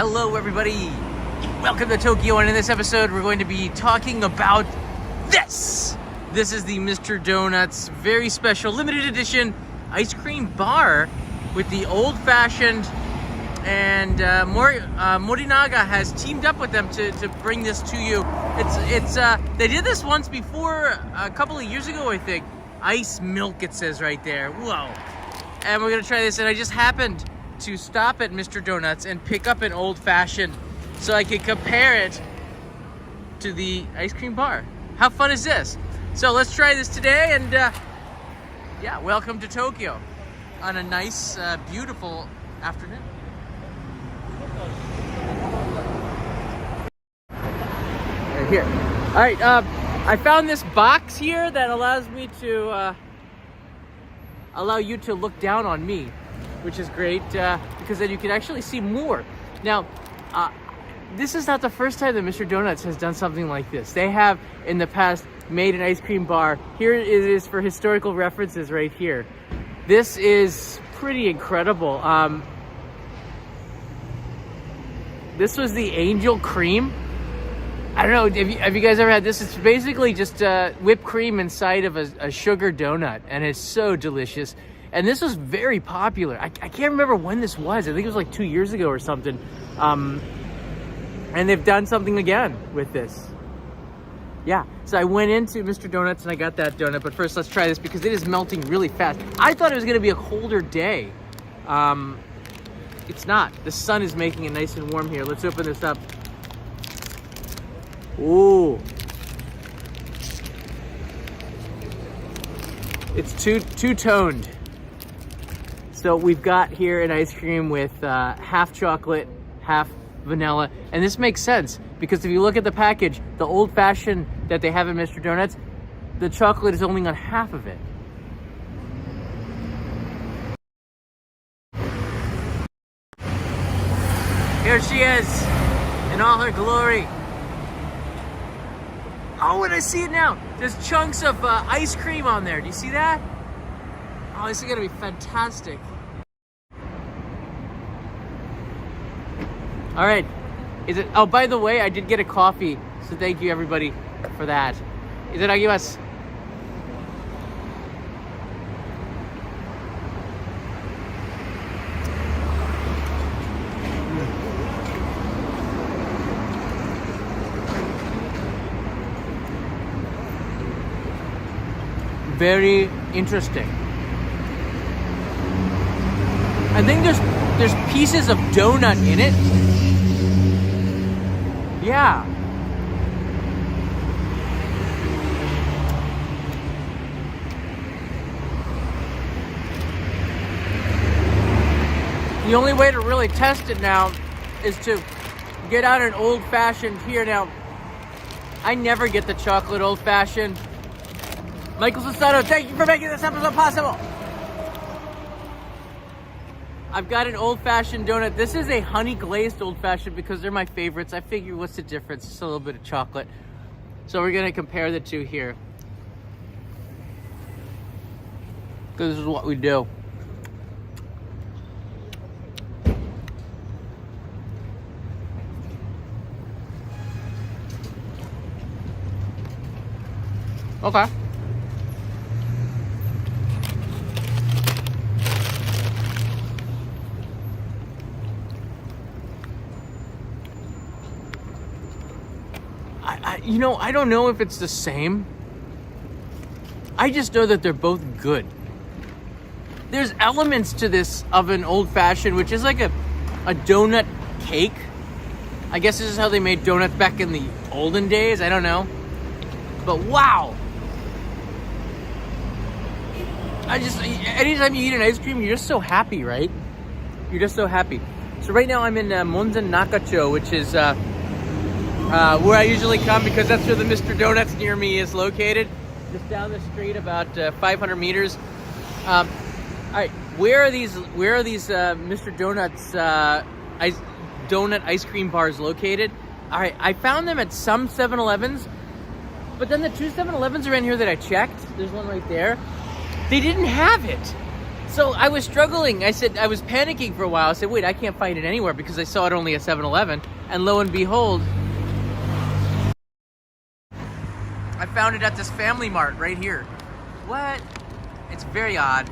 Hello everybody, welcome to Tokyo, and in this episode we're going to be talking about this. This is the Mr. Donuts very special limited edition ice cream bar with the old-fashioned, and Morinaga has teamed up with them to bring this to you. They did this once before, a couple of years ago I think. Ice milk it says right there, whoa. And we're gonna try this, and I just happened to stop at Mr. Donuts and pick up an old-fashioned so I could compare it to the ice cream bar. How fun is this? So let's try this today, and yeah, welcome to Tokyo on a nice, beautiful afternoon. Right here. All right, I found this box here that allows me to allow you to look down on me, which is great, because then you can actually see more. Now, this is not the first time that Mr. Donuts has done something like this. They have, in the past, made an ice cream bar. Here it is for historical references right here. This is pretty incredible. This was the Angel Cream. I don't know, have you guys ever had this? It's basically just whipped cream inside of a sugar donut, and it's so delicious. And this was very popular. I can't remember when this was. I think it was like 2 years ago or something. And they've done something again with this. Yeah, so I went into Mr. Donuts and I got that donut. But first, let's try this because it is melting really fast. I thought it was going to be a colder day. It's not. The sun is making it nice and warm here. Let's open this up. Ooh. It's two-toned. So we've got here an ice cream with half chocolate, half vanilla. And this makes sense because if you look at the package, the old-fashioned that they have in Mr. Donuts, the chocolate is only on half of it. Here she is in all her glory. Oh, and I see it now. There's chunks of ice cream on there. Do you see that? Oh, this is gonna be fantastic. All right, is it? Oh, by the way, I did get a coffee, so thank you everybody for that. Itadakimasu. Very interesting. I think there's pieces of donut in it. Yeah. The only way to really test it now is to get out an old-fashioned here. Now, I never get the chocolate old-fashioned. Michael Sasato, thank you for making this episode possible. I've got an old-fashioned donut. This is a honey-glazed old-fashioned because they're my favorites. I figure, what's the difference? Just a little bit of chocolate. So we're going to compare the two here. Because this is what we do. Okay. I don't know if it's the same. I just know that they're both good. There's elements to this of an old-fashioned, which is like a donut cake. I guess this is how they made donuts back in the olden days. I don't know. But wow. Anytime you eat an ice cream, you're just so happy, right? You're just so happy. So right now I'm in Monzen-nakacho, which is where I usually come because that's where the Mr. Donuts near me is located. Just down the street, about 500 meters. All right, where are these Mr. Donuts donut ice cream bars located? All right, I found them at some 7-Elevens, but then the two 7-Elevens around here that I checked, there's one right there, they didn't have it. So I was struggling. I said, I was panicking for a while. I said, wait, I can't find it anywhere because I saw it only at 7-Eleven. And lo and behold, I found it at this Family Mart right here. What? It's very odd.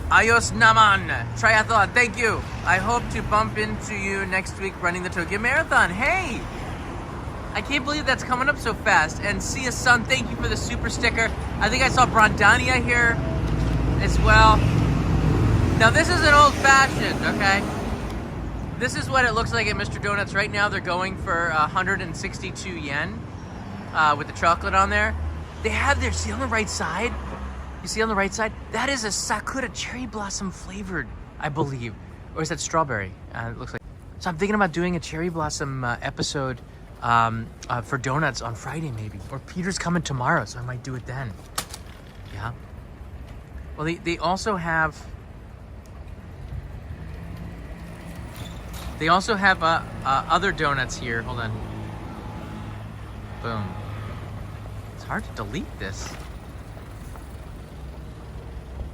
Ayos naman. Triathlon, thank you. I hope to bump into you next week running the Tokyo Marathon. Hey! I can't believe that's coming up so fast. And see us, son, thank you for the super sticker. I think I saw Brandania here as well. Now this is an old fashioned, okay? This is what it looks like at Mr. Donuts. Right now they're going for 162 yen with the chocolate on there. They have their, see on the right side? You see on the right side? That is a Sakura cherry blossom flavored, I believe. Or is that strawberry? It looks like. So I'm thinking about doing a cherry blossom episode for donuts on Friday maybe. Or Peter's coming tomorrow, so I might do it then. Yeah. Well, they also have... They also have other donuts here. Hold on. Boom. It's hard to delete this.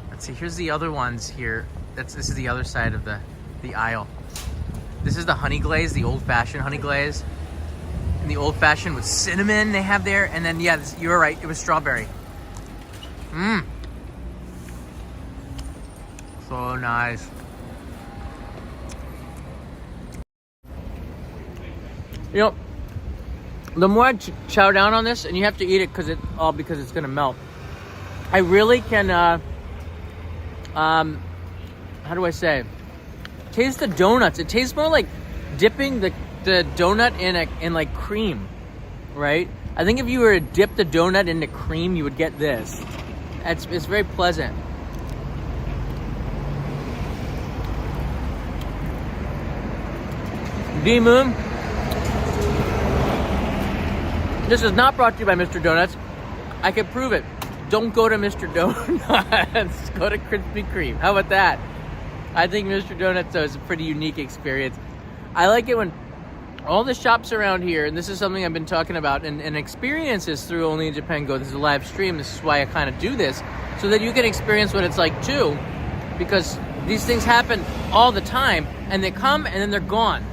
Let's see, here's the other ones here. This is the other side of the aisle. This is the honey glaze, the old-fashioned honey glaze. And the old-fashioned with cinnamon they have there. And then, yeah, you were right, it was strawberry. Mmm. So nice. You know, the more I chow down on this, and you have to eat it because it's gonna melt. I really can, how do I say? Taste the donuts. It tastes more like dipping the donut in like cream, right? I think if you were to dip the donut into cream, you would get this. It's very pleasant. D-Moon. This is not brought to you by Mr. Donuts. I can prove it. Don't go to Mr. Donuts. Go to Krispy Kreme. How about that? I think Mr. Donuts is a pretty unique experience. I like it when all the shops around here, and this is something I've been talking about, and experiences through Only in Japan Go. This is a live stream. This is why I kind of do this, so that you can experience what it's like too, because these things happen all the time, and they come and then they're gone.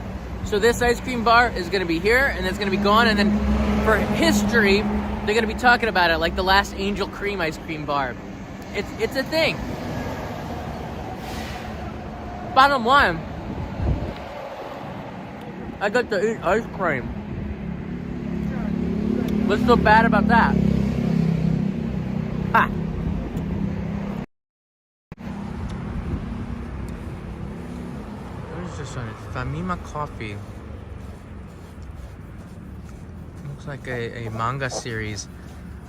So this ice cream bar is going to be here, and it's going to be gone, and then for history, they're going to be talking about it like the last Angel Cream ice cream bar. It's a thing. Bottom line, I got to eat ice cream. What's so bad about that? Ha! What is this on it? Famima Coffee. Looks like a manga series.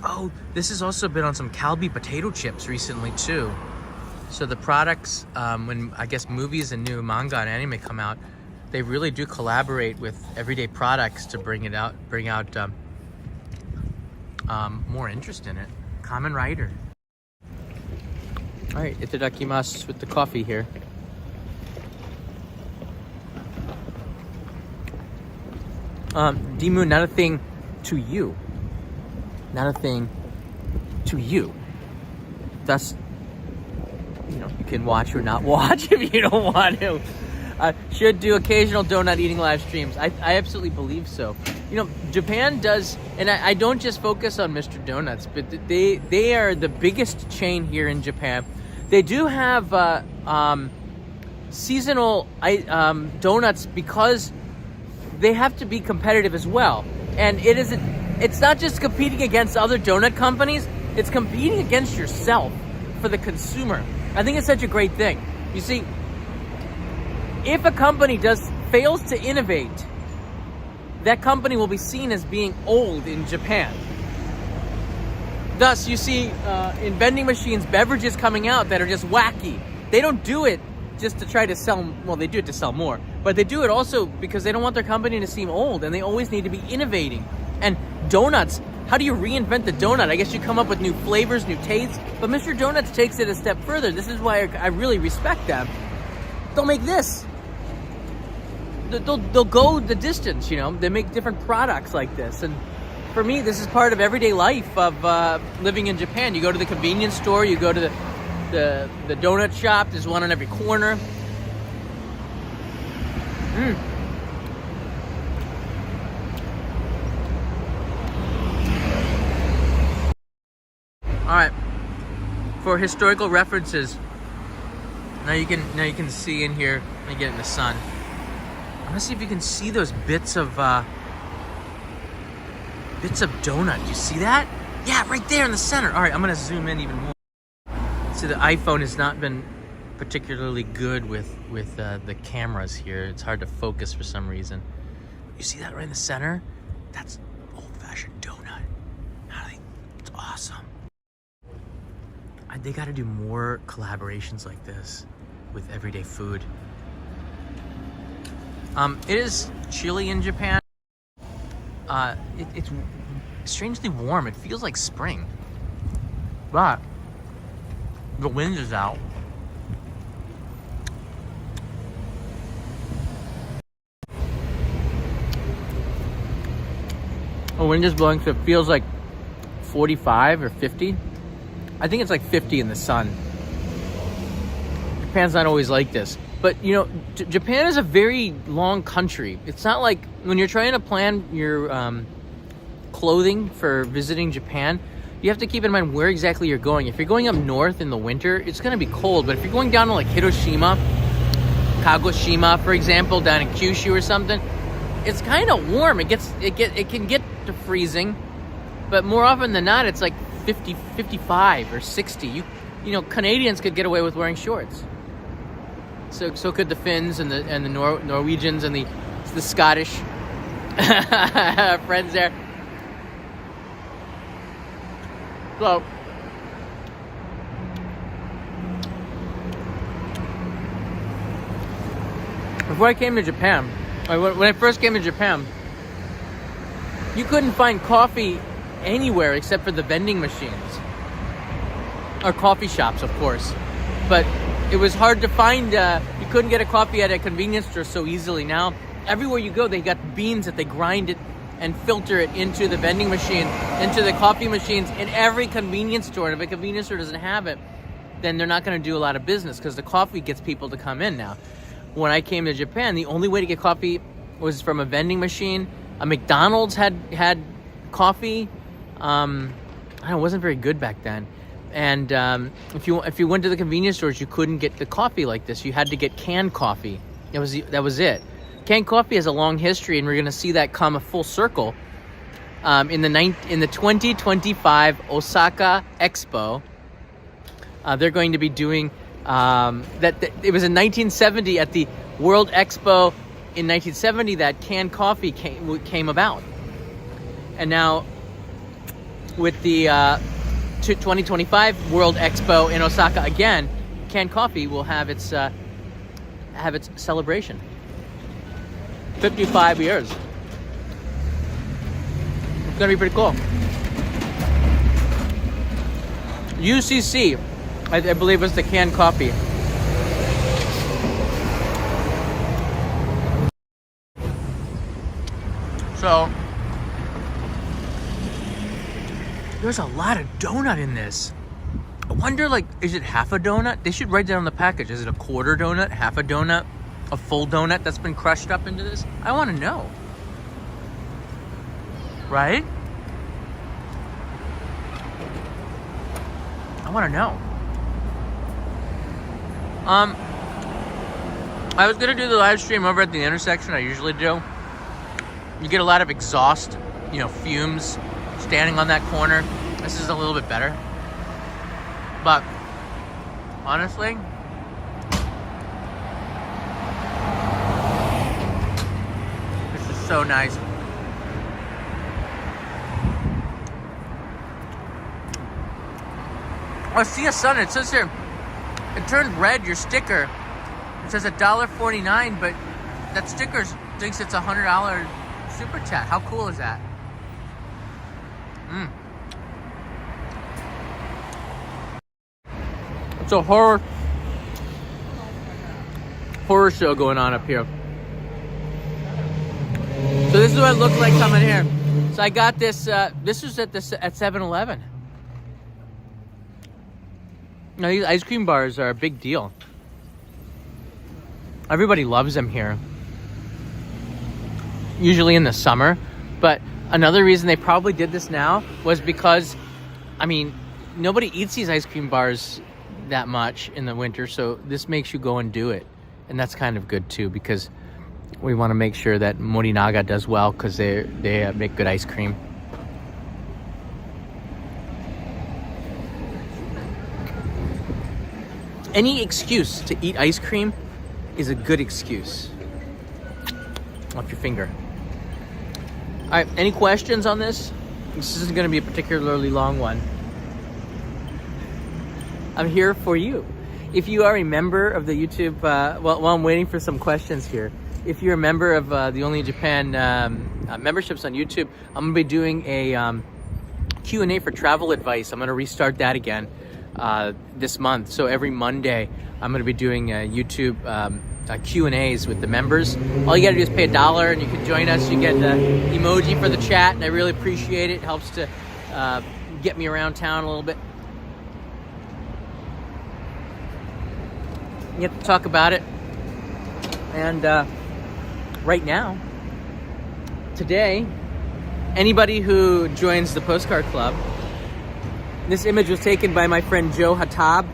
Oh, this has also been on some Calbee potato chips recently too. So the products, when I guess movies and new manga and anime come out, they really do collaborate with everyday products to bring out more interest in it. Kamen Rider. All right, itadakimasu with the coffee here. D-Moon, not a thing to you. Not a thing to you. That's, you know, you can watch or not watch if you don't want to. Should do occasional donut eating live streams. I absolutely believe so. You know, Japan does, and I don't just focus on Mr. Donuts, but they are the biggest chain here in Japan. They do have seasonal donuts because they have to be competitive as well. And it's not just competing against other donut companies, it's competing against yourself for the consumer. I think it's such a great thing. You see, if a company fails to innovate, that company will be seen as being old in Japan. Thus, you see in vending machines, beverages coming out that are just wacky. They don't do it just to try to sell, well, they do it to sell more, but they do it also because they don't want their company to seem old, and they always need to be innovating. And donuts, how do you reinvent the donut? I guess you come up with new flavors, new tastes, but Mr. Donuts takes it a step further. This is why I really respect them. They'll make this. They'll go the distance, you know. They make different products like this. And for me, this is part of everyday life of living in Japan. You go to the convenience store, you go to the the donut shop. There's one on every corner. All right, for historical references, now you can see in here. Let me get in the sun. I want to see if you can see those bits of donut. Do you see that? Yeah, right there in the center. All right, I'm gonna zoom in even more. So the iPhone has not been particularly good with the cameras here. It's hard to focus for some reason. You see that right in the center? That's old-fashioned donut. It's awesome. They got to do more collaborations like this with everyday food. It is chilly in Japan. It's strangely warm. It feels like spring, but the wind is out. The wind is blowing, so it feels like 45 or 50. I think it's like 50 in the sun. Japan's not always like this. But, you know, Japan is a very long country. It's not like when you're trying to plan your clothing for visiting Japan, you have to keep in mind where exactly you're going. If you're going up north in the winter, it's going to be cold. But if you're going down to like Hiroshima, Kagoshima, for example, down in Kyushu or something, it's kind of warm. It can get to freezing, but more often than not, it's like 50, 55 or 60. You know, Canadians could get away with wearing shorts. So could the Finns and the Norwegians and the Scottish friends there. So before I came to Japan, when I first came to Japan, you couldn't find coffee anywhere except for the vending machines. Or coffee shops, of course. But it was hard to find, you couldn't get a coffee at a convenience store so easily. Now, everywhere you go, they got beans that they grind it and filter it into the vending machine, into the coffee machines in every convenience store. And if a convenience store doesn't have it, then they're not going to do a lot of business because the coffee gets people to come in now. When I came to Japan, the only way to get coffee was from a vending machine. A McDonald's had coffee. It wasn't very good back then. And if you went to the convenience stores, you couldn't get the coffee like this. You had to get canned coffee. That was it. Canned coffee has a long history, and we're going to see that come a full circle in the 2025 Osaka Expo. They're going to be doing that. It was in 1970 at the World Expo in 1970 that canned coffee came about, and now with the 2025 World Expo in Osaka again, canned coffee will have its celebration. 55 years. It's gonna be pretty cool. UCC, I believe, was the canned coffee. So there's a lot of donut in this. I wonder, like, is it half a donut? They should write that on the package. Is it a quarter donut, half a donut, a full donut that's been crushed up into this? I want to know. Right? I want to know. I was going to do the live stream over at the intersection. I usually do. You get a lot of exhaust, fumes standing on that corner. This is a little bit better. But honestly, this is so nice. Oh, see a sun. It says here, it turned red, your sticker. It says $1.49, but that sticker thinks it's $100 super chat. How cool is that? It's a horror show going on up here. So this is what it looked like coming here. So I got this. This was at 7-Eleven. Now, these ice cream bars are a big deal. Everybody loves them here. Usually in the summer. But another reason they probably did this now was because, I mean, nobody eats these ice cream bars that much in the winter. So this makes you go and do it. And that's kind of good too, because we want to make sure that Morinaga does well, because they make good ice cream. Any excuse to eat ice cream is a good excuse. Off your finger. All right, any questions on this? This isn't going to be a particularly long one. I'm here for you. If you are a member of the YouTube, while I'm waiting for some questions here, if you're a member of the Only in Japan memberships on YouTube, I'm going to be doing a Q&A for travel advice. I'm going to restart that again this month. So every Monday, I'm going to be doing YouTube Q&As with the members. All you got to do is pay $1 and you can join us. You get the emoji for the chat, and I really appreciate it. It helps to get me around town a little bit. You get to talk about it. And right now, today, anybody who joins the Postcard Club, this image was taken by my friend Joe Hatab,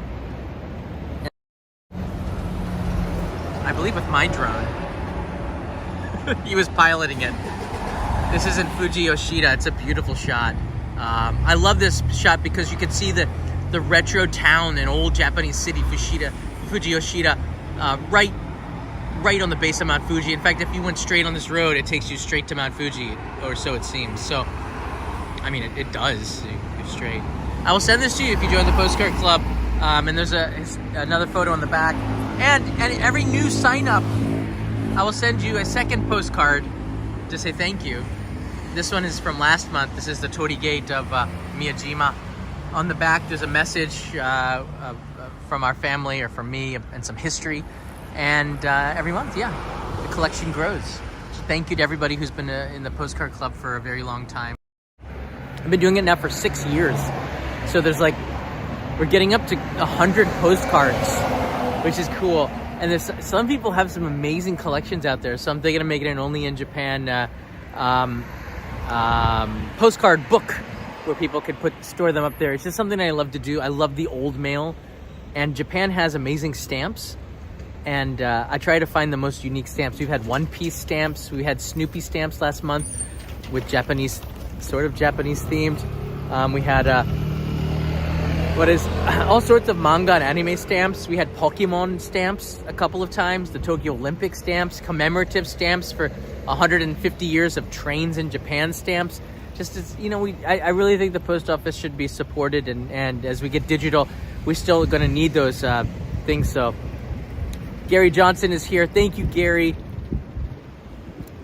I believe with my drone. He was piloting it. This is in Fuji Yoshida. It's a beautiful shot. I love this shot because you can see the retro town and old Japanese city, Fuji Yoshida, right on the base of Mount Fuji. In fact, if you went straight on this road, it takes you straight to Mount Fuji, or so it seems. So, I mean, it does. You're straight. I will send this to you if you join the Postcard Club. And there's another photo on the back. And every new sign up, I will send you a second postcard to say thank you. This one is from last month. This is the Tori Gate of Miyajima. On the back, there's a message from our family, or from me, and some history. And every month, the collection grows. So thank you to everybody who's been in the Postcard Club for a very long time. I've been doing it now for 6 years. So we're getting up to 100 postcards, which is cool. And some people have some amazing collections out there. So I'm thinking of making an Only in Japan postcard book where people could store them up there. It's just something I love to do. I love the old mail. And Japan has amazing stamps. And I try to find the most unique stamps. We've had one-piece stamps. We had Snoopy stamps last month with sort of Japanese themed. We had all sorts of manga and anime stamps. We had Pokemon stamps a couple of times, the Tokyo Olympic stamps, commemorative stamps for 150 years of trains in Japan stamps. Just as, I really think the post office should be supported, and as we get digital, we're still going to need those things. So Gary Johnson is here. Thank you, Gary.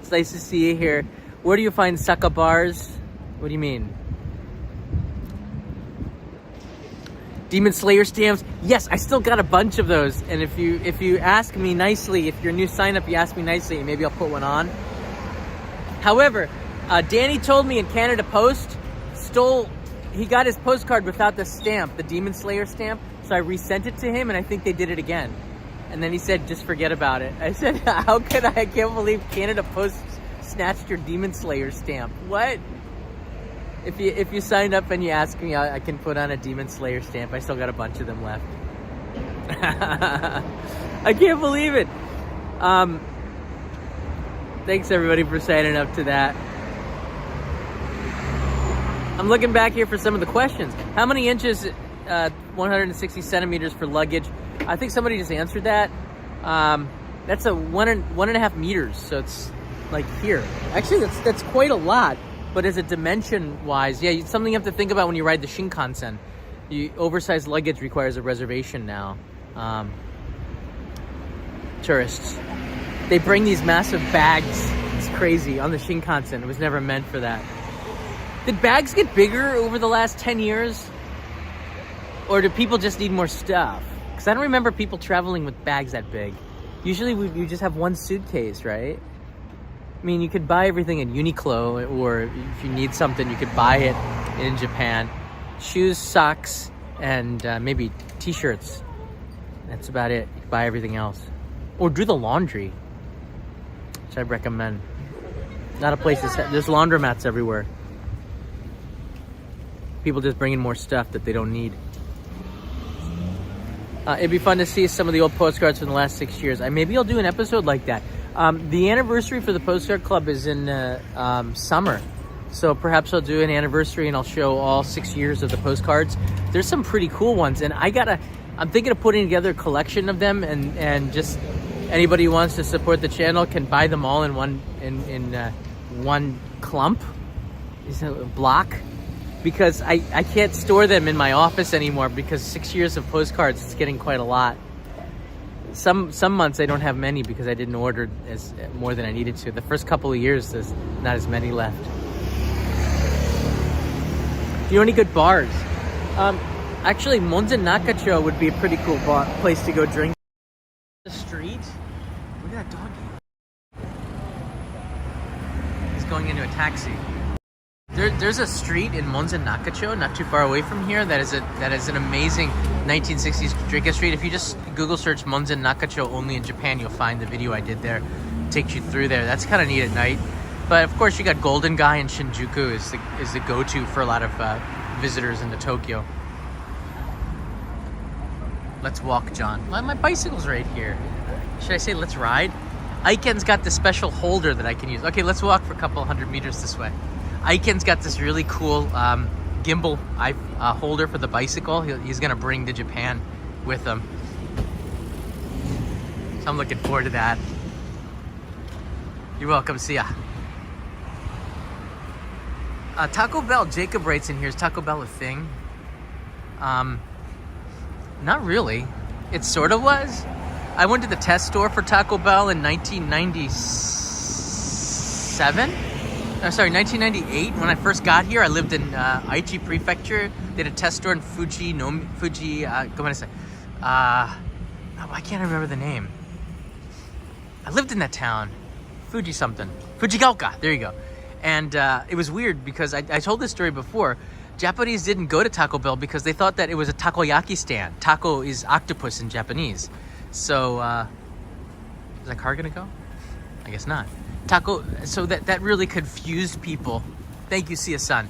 It's nice to see you here. Where do you find Saka bars? What do you mean? Demon Slayer stamps. Yes, I still got a bunch of those. And if you ask me nicely, if you're a new sign up, you ask me nicely, maybe I'll put one on. However, Danny told me in Canada Post he got his postcard without the stamp, the Demon Slayer stamp. So I resent it to him, and I think they did it again. And then he said, just forget about it. I said, how could I can't believe Canada Post snatched your Demon Slayer stamp. What? If you signed up and you ask me, I can put on a Demon Slayer stamp. I still got a bunch of them left. I can't believe it. Thanks everybody for signing up to that. I'm looking back here for some of the questions. How many inches, 160 centimeters for luggage? I think somebody just answered that. That's a 1.5 meters. So it's like here. Actually, that's quite a lot. But as a dimension-wise, it's something you have to think about when you ride the Shinkansen. Oversized luggage requires a reservation now. Tourists. They bring these massive bags. It's crazy. On the Shinkansen. It was never meant for that. Did bags get bigger over the last 10 years? Or do people just need more stuff? Because I don't remember people traveling with bags that big. Usually you just have one suitcase, right? I mean, you could buy everything in Uniqlo, or if you need something, you could buy it in Japan. Shoes, socks, and maybe t-shirts. That's about it. You can buy everything else. Or do the laundry, which I recommend. Not a place there's laundromats everywhere. People just bring in more stuff that they don't need. It'd be fun to see some of the old postcards from the last 6 years. Maybe I'll do an episode like that. The anniversary for the Postcard Club is in summer. So perhaps I'll do an anniversary and I'll show all 6 years of the postcards. There's some pretty cool ones. And I'm thinking of putting together a collection of them, and just anybody who wants to support the channel can buy them all in one clump, is it a block? Because I can't store them in my office anymore because 6 years of postcards is getting quite a lot. Some months I don't have many because I didn't order more than I needed to. The first couple of years there's not as many left. Do you know any good bars? Actually, Monzen-nakacho would be a pretty cool place to go drink. The street. Look at that doggy. He's going into a taxi. There's a street in Monzen-nakacho, not too far away from here, that is an amazing 1960s drinking street. If you just Google search Monzen-nakacho only in Japan, you'll find the video I did there. It takes you through there. That's kind of neat at night. But of course, you got Golden Guy and Shinjuku is the go-to for a lot of visitors into Tokyo. Let's walk, John. My bicycle's right here. Should I say let's ride? Aiken's got this special holder that I can use. Okay, let's walk for a couple hundred meters this way. Aiken's got this really cool gimbal holder for the bicycle. He's gonna bring to Japan with him. So I'm looking forward to that. You're welcome, see ya. Taco Bell, Jacob writes in here, is Taco Bell a thing? Not really. It sort of was. I went to the test store for Taco Bell in 1998. When I first got here, I lived in Aichi Prefecture. They had a test store in Fuji, I can't remember the name. I lived in that town. Fuji something. Fujigaoka, there you go. And it was weird because I told this story before. Japanese didn't go to Taco Bell because they thought that it was a takoyaki stand. Taco is octopus in Japanese. So, is that car gonna go? I guess not. Taco, so that really confused people. Thank you, Sia-san.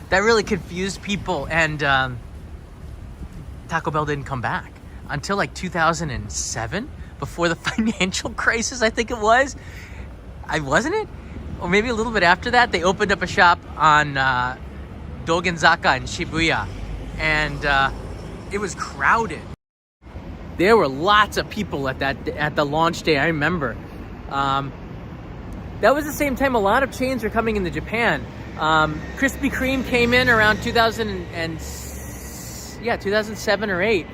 That really confused people, and Taco Bell didn't come back until like 2007, before the financial crisis, I think it was. Wasn't it? Or maybe a little bit after that, they opened up a shop on Dogenzaka in Shibuya, and it was crowded. There were lots of people at the launch day. I remember. That was the same time a lot of chains were coming into Japan. Krispy Kreme came in around 2007 or 8.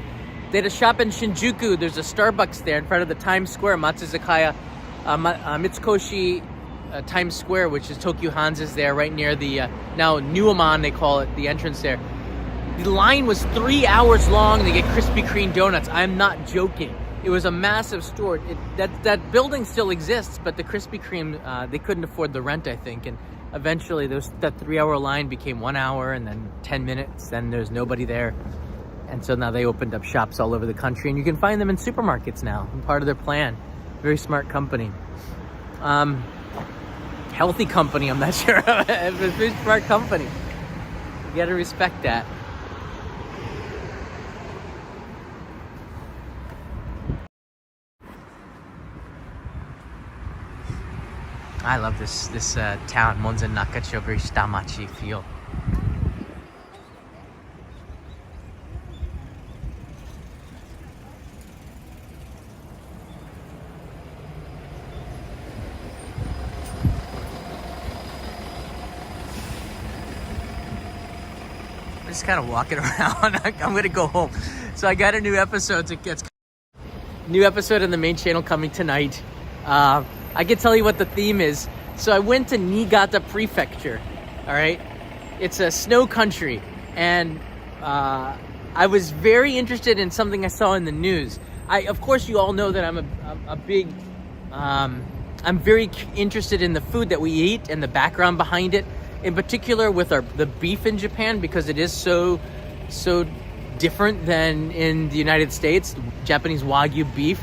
They had a shop in Shinjuku. There's a Starbucks there in front of the Times Square, Matsuzakaya, Mitsukoshi Times Square, which is Tokyo Hanza's there, right near the now Nuaman, they call it, the entrance there. The line was 3 hours long to get Krispy Kreme donuts. I'm not joking. It was a massive store. That building still exists, but the Krispy Kreme, they couldn't afford the rent, I think. And eventually that 3 hour line became 1 hour, and then 10 minutes, then there's nobody there. And so now they opened up shops all over the country, and you can find them in supermarkets now. Part of their plan. Very smart company. Healthy company, I'm not sure. It's a very smart company. You gotta respect that. I love this town, Monzen-nakacho, very shitamachi feel. I'm just kind of walking around. I'm gonna go home. So I got a new episode. New episode on the main channel coming tonight. I can tell you what the theme is. So I went to Niigata Prefecture, all right? It's a snow country, and I was very interested in something I saw in the news. Of course, you all know that I'm very interested in the food that we eat and the background behind it, in particular with the beef in Japan, because it is so different than in the United States, Japanese Wagyu beef.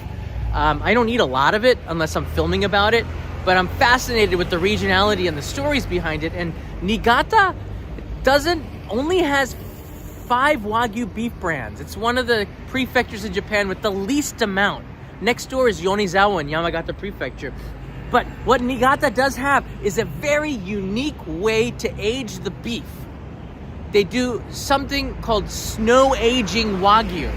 I don't eat a lot of it unless I'm filming about it, but I'm fascinated with the regionality and the stories behind it. And Niigata only has 5 Wagyu beef brands. It's one of the prefectures in Japan with the least amount. Next door is Yonizawa in Yamagata Prefecture. But what Niigata does have is a very unique way to age the beef. They do something called snow aging Wagyu.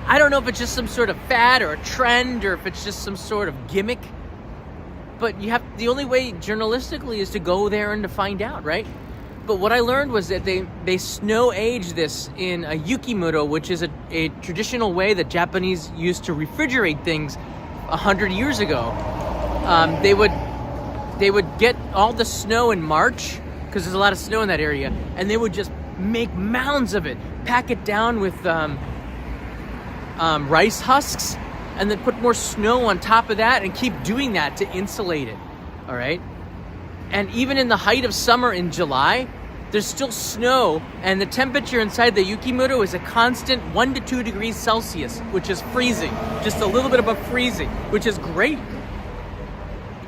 I don't know if it's just some sort of fad or a trend or if it's just some sort of gimmick, but the only way journalistically is to go there and to find out, right? But what I learned was that they snow age this in a yukimuro, which is a traditional way that Japanese used to refrigerate things 100 years ago. They would get all the snow in March, because there's a lot of snow in that area, and they would just make mounds of it, pack it down with rice husks, and then put more snow on top of that and keep doing that to insulate it, all right? And even in the height of summer in July, there's still snow, and the temperature inside the yukimuro is a constant 1 to 2 degrees Celsius, which is freezing, just a little bit above freezing, which is great.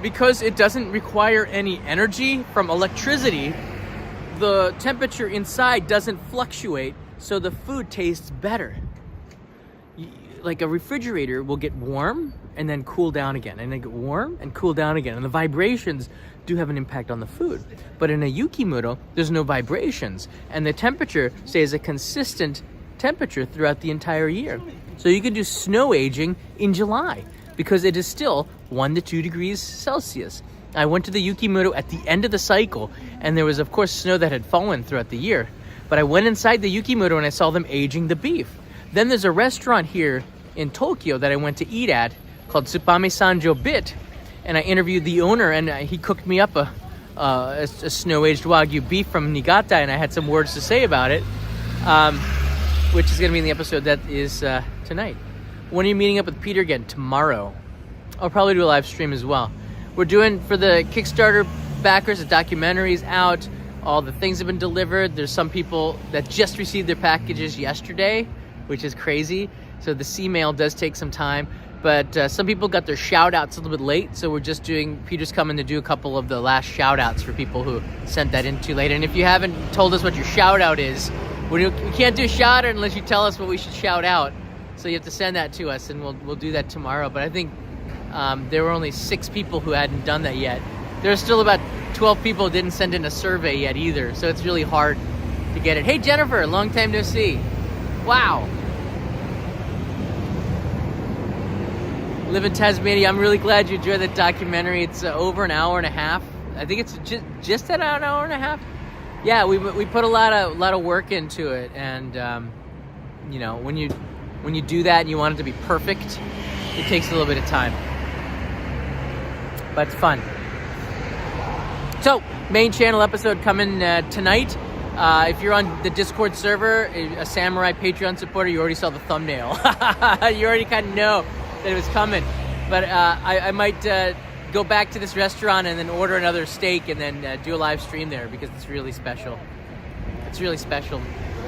Because it doesn't require any energy from electricity, the temperature inside doesn't fluctuate, so the food tastes better. Like a refrigerator will get warm and then cool down again, and then get warm and cool down again, and the vibrations do have an impact on the food. But in a yukimuro, there's no vibrations, and the temperature stays a consistent temperature throughout the entire year. So you can do snow aging in July, because it is still 1 to 2 degrees Celsius. I went to the yukimuro at the end of the cycle, and there was, of course, snow that had fallen throughout the year. But I went inside the yukimuro and I saw them aging the beef. Then there's a restaurant here in Tokyo that I went to eat at called Tsupame Sanjo Bit, and I interviewed the owner, and he cooked me up a snow-aged Wagyu beef from Niigata, and I had some words to say about it, which is going to be in the episode that is tonight. When are you meeting up with Peter again? Tomorrow. I'll probably do a live stream as well. We're doing, for the Kickstarter backers, the documentary's out. All the things have been delivered. There's some people that just received their packages yesterday, which is crazy. So the C-mail does take some time. But some people got their shout-outs a little bit late. So we're just Peter's coming to do a couple of the last shout-outs for people who sent that in too late. And if you haven't told us what your shout-out is, we can't do a shout-out unless you tell us what we should shout out. So you have to send that to us, and we'll do that tomorrow. But I think there were only 6 people who hadn't done that yet. There's still about 12 people who didn't send in a survey yet either. So it's really hard to get it. Hey, Jennifer, long time no see. Wow. Live in Tasmania. I'm really glad you enjoyed that documentary. It's over an hour and a half. I think it's just an hour and a half. Yeah, we put a lot of work into it, and when you do that and you want it to be perfect, it takes a little bit of time, but it's fun. So, main channel episode coming tonight. If you're on the Discord server, a Samurai Patreon supporter, you already saw the thumbnail. You already kind of know that it was coming. But I might go back to this restaurant and then order another steak and then do a live stream there, because it's really special. It's really special.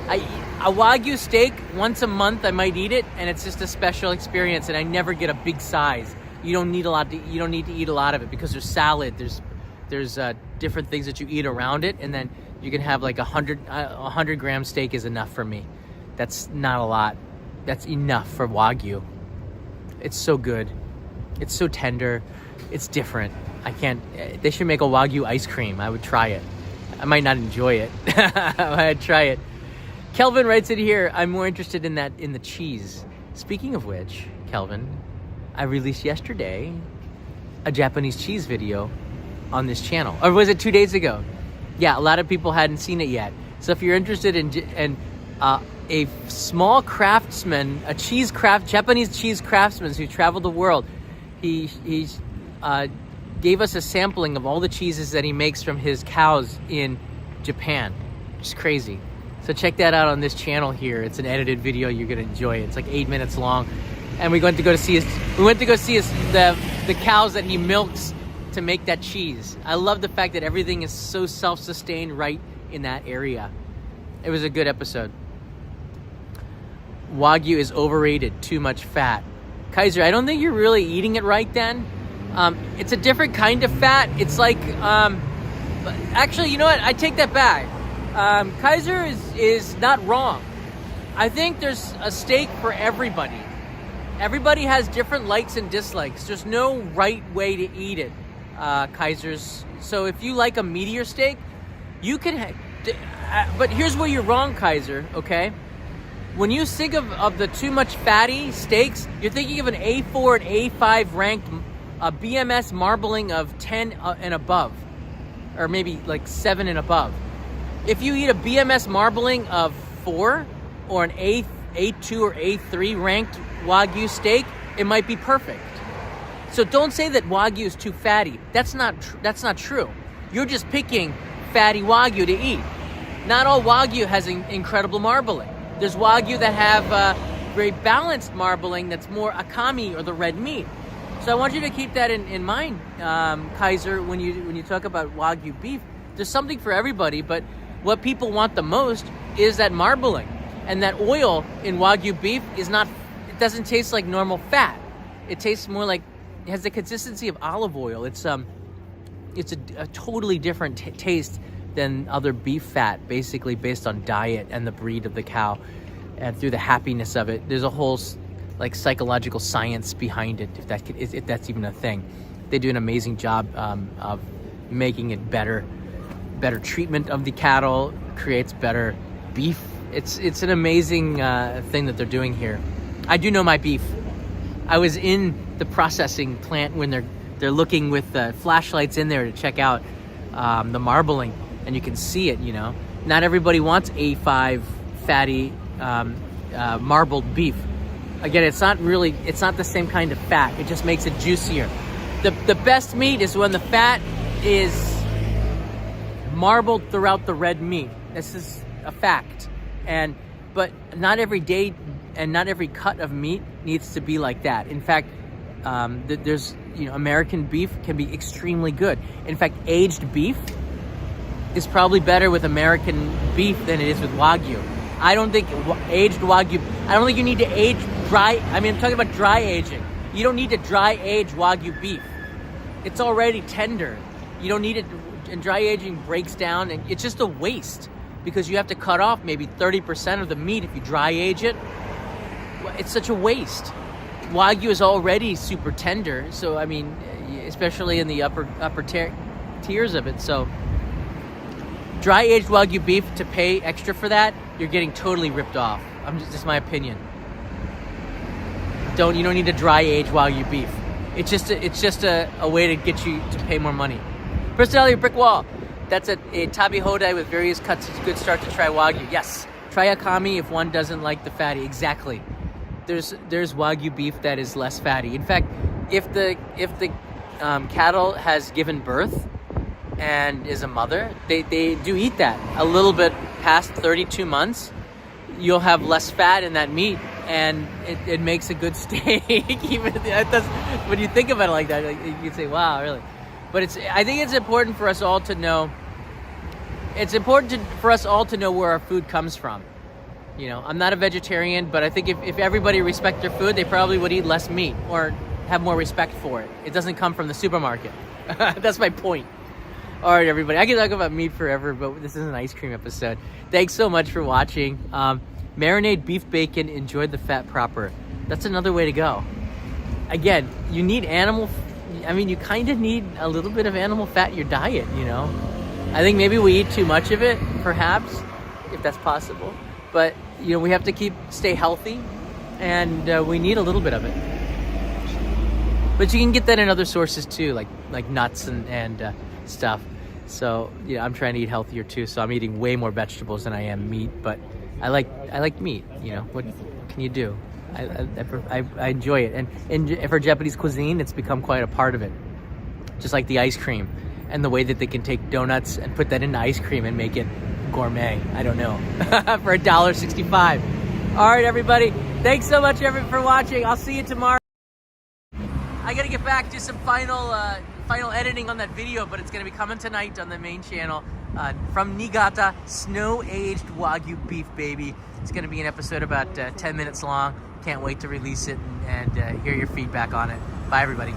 A Wagyu steak, once a month I might eat it, and it's just a special experience, and I never get a big size. You don't need to eat a lot of it, because there's salad, there's different things that you eat around it, and then you can have like 100 gram steak is enough for me. That's not a lot. That's enough for Wagyu. It's so good. It's so tender. It's different. They should make a Wagyu ice cream. I would try it. I might not enjoy it. I'd try it. Kelvin writes it here. I'm more interested in the cheese. Speaking of which, Kelvin, I released yesterday a Japanese cheese video on this channel. Or was it 2 days ago? Yeah, a lot of people hadn't seen it yet. So if you're interested in a small craftsman, Japanese cheese craftsman who traveled the world, he gave us a sampling of all the cheeses that he makes from his cows in Japan. It's crazy. So check that out on this channel here. It's an edited video. You're gonna enjoy it. It's like 8 minutes long, and we went to go see the cows that he milks to make that cheese. I love the fact that everything is so self-sustained right in that area. It was a good episode. Wagyu is overrated, too much fat. Kaiser, I don't think you're really eating it right then. It's a different kind of fat. It's like, actually, you know what? I take that back. Kaiser is not wrong. I think there's a steak for everybody. Everybody has different likes and dislikes. There's no right way to eat it, Kaisers. So if you like a meatier steak, you can... but here's where you're wrong, Kaiser, okay? When you think of the too much fatty steaks, you're thinking of an A4 and A5 ranked BMS marbling of 10 and above. Or maybe like 7 and above. If you eat a BMS marbling of 4 or an A2 or A3 ranked Wagyu steak, it might be perfect. So don't say that Wagyu is too fatty. That's not true. You're just picking fatty Wagyu to eat. Not all Wagyu has incredible marbling. There's Wagyu that have very balanced marbling that's more akami or the red meat. So I want you to keep that in mind, Kaiser, when you talk about Wagyu beef. There's something for everybody, but what people want the most is that marbling. And that oil in Wagyu beef it doesn't taste like normal fat. It tastes more like, it has the consistency of olive oil. It's a totally different taste than other beef fat, basically based on diet and the breed of the cow and through the happiness of it. There's a whole like psychological science behind it, if that's even a thing. They do an amazing job of making it better treatment of the cattle, creates better beef. It's an amazing thing that they're doing here. I do know my beef. I was in the processing plant when they're looking with flashlights in there to check out the marbling, and you can see it. Not everybody wants A5 fatty marbled beef. Again, it's not the same kind of fat. It just makes it juicier. The best meat is when the fat is marbled throughout the red meat. This is a fact. But not every day and not every cut of meat needs to be like that. In fact, there's American beef can be extremely good. In fact, aged beef is probably better with American beef than it is with Wagyu. I don't think aged Wagyu. I don't think you need to age dry. I mean, I'm talking about dry aging. You don't need to dry age Wagyu beef. It's already tender. You don't need it. And dry aging breaks down, and it's just a waste because you have to cut off maybe 30% of the meat if you dry age it. It's such a waste. Wagyu is already super tender, so I mean, especially in the upper tiers of it. So dry aged Wagyu beef, to pay extra for that, you're getting totally ripped off. Just my opinion. You don't need to dry age Wagyu beef. It's just a way to get you to pay more money. Personality brick wall. That's a tabi hodai with various cuts. It's a good start to try Wagyu. Yes, try akami if one doesn't like the fatty. Exactly. There's Wagyu beef that is less fatty. In fact, if the cattle has given birth and is a mother, they do eat that a little bit past 32 months. You'll have less fat in that meat, and it makes a good steak. Even when you think about it like that, you can say, "Wow, really." But I think it's important for us all to know. It's important for us all to know where our food comes from. I'm not a vegetarian, but I think if everybody respect their food, they probably would eat less meat or have more respect for it. It doesn't come from the supermarket. That's my point. All right, everybody. I can talk about meat forever, but this is an ice cream episode. Thanks so much for watching. Marinate beef bacon. Enjoy the fat proper. That's another way to go. Again, you need you kind of need a little bit of animal fat in your diet, I think maybe we eat too much of it, perhaps, if that's possible. But, we have to stay healthy, and we need a little bit of it. But you can get that in other sources too, like nuts and stuff. So, I'm trying to eat healthier too, so I'm eating way more vegetables than I am meat, but I like meat, what can you do? I enjoy it, and for Japanese cuisine, it's become quite a part of it. Just like the ice cream, and the way that they can take donuts and put that into ice cream and make it gourmet. I don't know. For $1.65. All right, everybody. Thanks so much for watching. I'll see you tomorrow. I gotta get back to some final final editing on that video, but it's going to be coming tonight on the main channel. From Niigata, snow-aged Wagyu beef, baby. It's going to be an episode about 10 minutes long. Can't wait to release it and hear your feedback on it. Bye, everybody.